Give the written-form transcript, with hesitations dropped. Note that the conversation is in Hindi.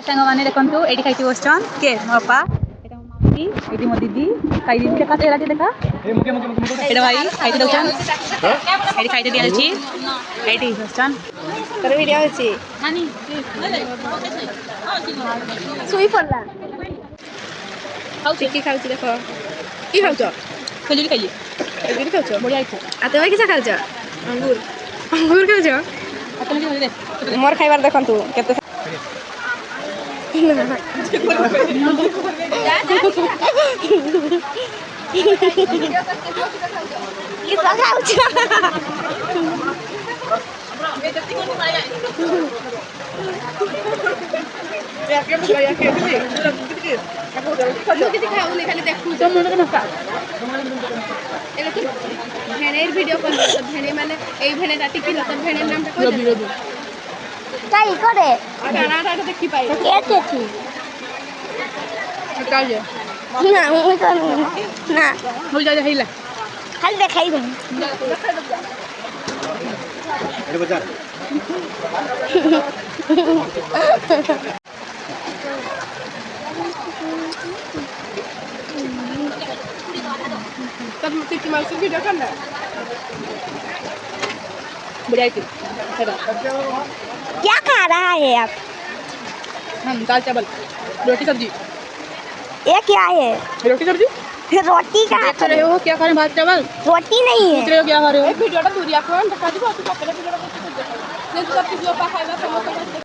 सांग मैंने देखु ये खाई बसन के मो बापा ये मो मासी ये मो दीदी खाई दीदी देखा तो देखा ये भाई खाई दौन ये खाई दिया ये बसन तोर वीडियो अच्छी सुई पड़ला चिक्की खाऊ देख कि खाऊ खजूरी खाइली खजूरी खाऊ बढ़िया आ तुम किस खाऊ अंगूर अंगूर खाऊ मोर खाइबार देखु केते भेणेर वीडियो कॉल भेणे माने এই भेणेটা টিকি লতা भेणेर নামটা কই রবি রবি তাই করে গানাটা দেখি পাই কে কি কাজ না ওই তো না হই যা হেইলা খালি দেখাইব এটা বাজার तब टिकी मासी वीडियो करना बढ़िया क्या खा रहा है आप हम दाल चावल रोटी सब्जी ये क्या है रोटी सब्जी रोटी का देख रहे हो क्या खा रहे हैं भात चावल रोटी नहीं देख है रहे हो क्या खा रहे हो वीडियोটা दूरिया कोन देखा दिबो तू पकड़े वीडियोটা देखि दे तू सब वीडियो पा खाइबा